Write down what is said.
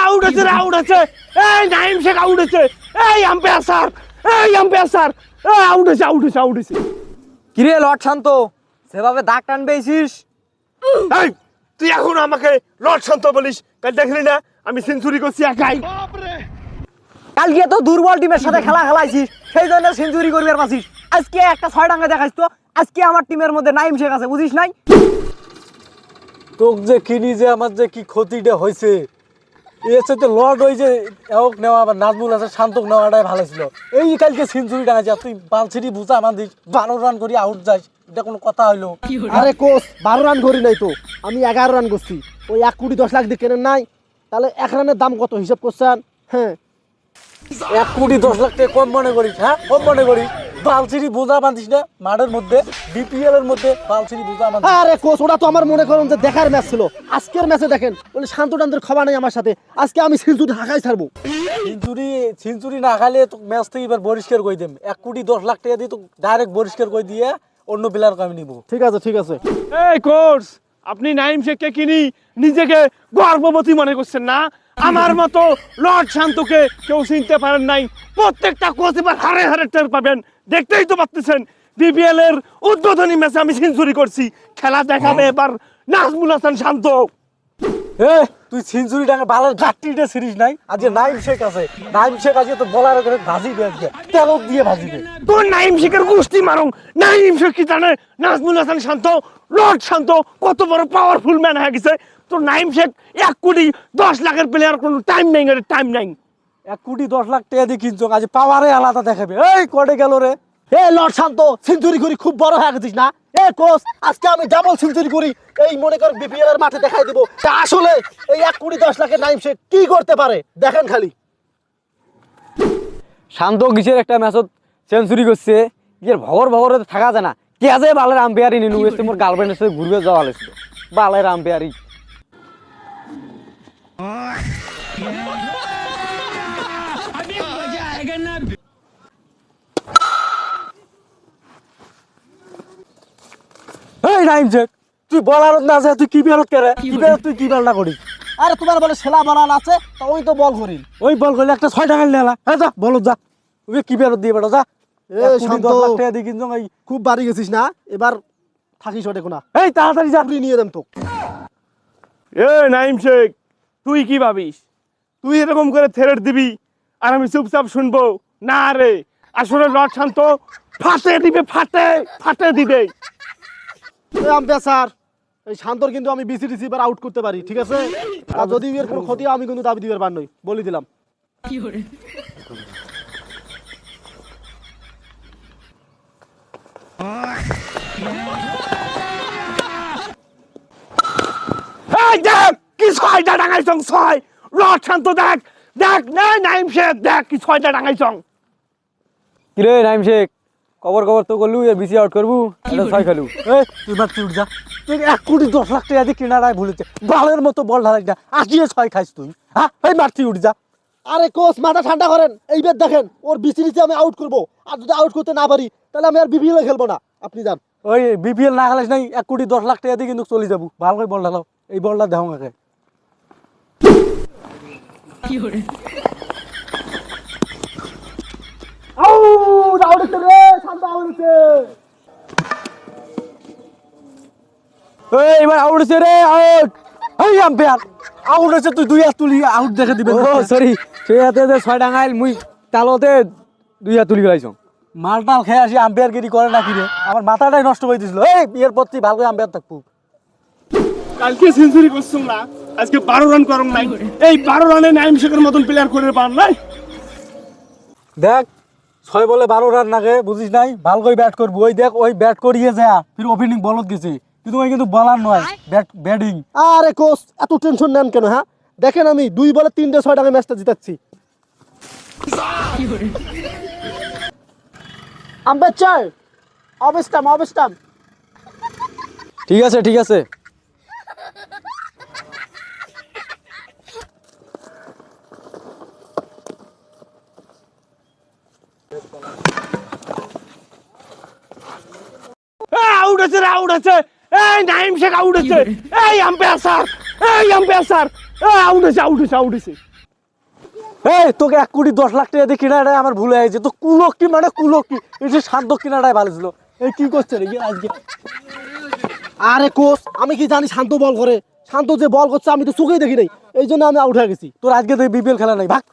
Out আছে রে, out আছে। এই নাইম শেখ আউট আছে। এই আম্পায়ার স্যার, এই আম্পায়ার স্যার, আউট আছে, আউট আছে, আউট আছে। কিরে লট শান্ত, সেভাবে দাগ টানবেছিস? এই তুই এখন আমাকে লর্ড শান্ত বলিস? কাল দেখলি না আমি সেঞ্চুরি করছি একাই? কালকে তো দুর্বল টিমের সাথে খেলা খেলাইছিস, সেই জন্য সেঞ্চুরি করবি আর পাচ্ছিস। আজকে একটা 6 ডাঙ্গা দেখাইস তো। আজকে আমার টিমের মধ্যে নাইম শেখ আছে, বুঝিস নাই? তোক যে কিনি যে আমার যে কি ক্ষতিটা হয়েছে, এর সাথে লর্ড ওই যে এওক নেওয়া আবার নাজমুল আছে শান্তক নেওয়াটাই ভালো ছিল। এই কালকে সেঞ্চুরি টাঙাইছে, তুই বালছিটি বুঝা আমার দিস 12 রান করি আউট যাস, এটা কোনো কথা হইলো? আরে কোচ 12 রান করি নাই তো, আমি 11 রান করছি। ওই 1 কোটি 10 লাখ দিয়ে কেনেন নাই, তাহলে 1 রানের দাম কত হিসাব করছেন? হ্যাঁ 1 কোটি 10 লাখ টাকা কম মনে করিস? হ্যাঁ কম মনে করিস? বালছিটি বোঝা বাঁধিস না মাঠের মধ্যে, বিপিএল এর মধ্যে বালছিটি বোঝা বাঁধিস। আরে কোচ ওটা তো আমার মনে করেন যে দেখার ম্যাচ ছিল। আজকের ম্যাচে দেখেন বলে শান্ত টানদের খবর নেই আমার সাথে। আজকে আমি সেঞ্চুরি হাঁকাই ছাড়বো। সেঞ্চুরি না খাইলে তো ম্যাচ থেকে এবার বহিষ্কার করে দেব। 1 কোটি 10 লাখ টাকা দিয়ে তো ডাইরেক্ট বহিষ্কার করে দিয়ে অন্য প্লেয়ারকে আমি নিব। ঠিক আছে ঠিক আছে। এই কোচ, আপনি নাইম শেখকে কিনি নিজেকে গর্ভবতী মনে করছেন না? আমার মতো লর্ড শান্তকে কেউ চিনতে পারেন নাই। প্রত্যেকটা কোচ এবার হারে হারে টের পাবেন। দেখতেই তো পাচ্ছেন বিপিএল এর উদ্বোধনী ম্যাচে আমি সেঞ্চুরি করছি। খেলা দেখাবে এবার নাজমুল হাসান শান্ত। তুই সেঞ্চুরি টাকা বালের গাট্টিটা সিরিজ নাই, আজকে নাইম শেখ আছে। নাইম শেখ আজকে তো বলার করে ভাজিবে, আজকে তেল দিয়ে ভাজিবে। তোর নাইম শেখের গোষ্ঠী মারং। নাইম শেখ কি জানে নাজমুল হাসান শান্ত, লর্ড শান্ত কত বড় পাওয়ারফুল ম্যান হয়ে গেছে? তোর নাইম শেখ 1 কোটি 10 লাখের প্লেয়ার, কোনো টাইম নাই, টাইম নাই। 1 কোটি 10 লাখ টাকা দিয়ে কিনছো, আজ পাওয়ারে আলাদা দেখাবে। এই কটে গেল রে? এ লর্ড শান্ত, সেঞ্চুরি করি খুব বড় হয়ে গেছিস না? এ কোচ আজকে আমি ডাবল সেঞ্চুরি করি, এই মনে কর বিপিএল এর মাঠে দেখাই দিব আসলে এই 1 কোটি 10 লাখের নাইম শেখ কি করতে পারে। দেখেন খালি। শান্ত কিসের একটা ম্যাচত সেঞ্চুরি করছে, ইয়ের ভগর ভগরে থাকা যায় না। কে আছে বালের আম্পায়ারই নিনু এসে মোর গার্লফ্রেন্ডের সাথে ঘুরবে যাওয়া হয়েছিল। বালের আম্পায়ারই। এই নাইম শেখ, তুই বলারত না আছে, তুই কি বেরত করে কি বেরত, তুই কি বল না করিস? আরে তোমার বলে সেলা বলাল আছে, তা ওই তো বল করি। ওই বল করলে একটা 6 টাকা নিলা। হ্যাঁ যা বল যা, ওই কি বেরত দিয়ে বেটা যা। এ 1 কোটি শান্ত, 10 লাখ টাকা দিয়ে কিনছো ভাই। খুব বাড়ি গেছিস না, এবার থাকিস ওটে কোনা। এই তাড়াতাড়ি যা। চাকরি নিয়ে দেন তো। এ নাইম শেখ, তুই কি ভাবিস তুই এরকম করে থ্রেট দিবি আর আমি চুপচাপ শুনবো? না রে, আসলে লর্ড শান্ত ফাটে দিবে, ফাটে ফাটে দিবে। আম্পায়ার স্যার, এই শান্তর কিন্তু আমি বিসিডিসি এবার আউট করতে পারি, ঠিক আছে? আর যদি এর কোনো ক্ষতি হয়, আমি কিন্তু দাবি দিবার পার নই, বলে দিলাম। এই দেখ কি 6টা ডাঙাইছং, 6। লর্ড শান্ত দেখ, দেখ না নাইম শেখ দেখ কি 6টা ডাঙাইছং। কিরে নাইম শেখ, কবর কবর তো করলু, এর বিসি আউট করবু, এটা 6 খেলু। এই তুই মারতে উঠ যা। তুই 1 কোটি 10 লাখ টাকা দিয়ে কিনারায় ভুলেছে, বালের মতো বল ঢালাই না, আসিয়ে 6 খাইস তুই। হ্যাঁ এই মারতে উঠ যা। আরে কোচ মাথা ঠান্ডা করেন, এইবার দেখেন ওর বিসিডিসি আমি আউট করব। আর যদি আউট করতে না পারি তাহলে আমি আর বিপিএল খেলবো না। আপনি যান। ওই বিপিএল না খেলাস নাই, 1 কোটি 10 লাখ টাকা দিয়ে কিন্তু চলে যাবো। ভালো করে বল ঢালাও, এই বলটা দেহ আমাকে। আউট আউট হচ্ছে রে, শান্ত আউট হচ্ছে। এই এবার আউট হচ্ছে রে, আউট। এই আম্পায়ার আউট হচ্ছে, তুই 2 হাত তুলি আউট দেখে দিবে। ও সরি, সেই হাতে যে 6 ডাঙাইল মুই তালতে 2 হাত তুলি গেলাইছ। মালটাল খেয়ে আসি আম্পায়ার গিরি করে না কি রে? আমার মাথাটাই নষ্ট করে দিছিল। এই এর প্রতি ভালো করে আম্পায়ার থাকবো। কালকে সেঞ্চুরি করছুম না, আজকে 12 রান করং নাই। এই 12 রানে নাইম শেখের মতন প্লেয়ার করে পান নাই। দেখ 6 বলে 12 রান নাগে, বুঝিস নাই? ভালো করে ব্যাট করবো। ওই দেখ ওই ব্যাট করিয়ে যা ফির ওপেনিং বলত গেছে, কিন্তু ওই কিন্তু বলার নয়, ব্যাটিং। আরে কোচ এত টেনশন নেন কেন? হ্যাঁ দেখেন আমি 2 বলে 3টে 6 টাকা ম্যাচটা জিতাচ্ছি। আম্পায়ার চাই অবস্টাম অবস্টাম। ঠিক আছে ঠিক আছে। আউট আছে রে, আউট আছে। এই নাইম শেখ আউট হয়েছে, এই আম্পায়ার স্যার, এই আম্পায়ার স্যার, আউট হয়েছে, আউট হয়েছে, আউট হয়েছে। এই তোকে 1,10,00,000 টাকা দিয়ে কিনাটাই আমার ভুল হয়ে গেছে। তো কুলকি মানে কুলকি, এই যে শান্ত কিনাটাই ভালো ছিল। এই কি করছে রে আজকে? আরে কোচ, আমি কি জানি শান্ত বল করে? শান্ত যে বল করছে আমি তো চোখেই দেখি নাই, এই জন্য আমি আউট হয়ে গেছি। তোর আজকে তো বিপিএল খেলা নাই, ভাগ।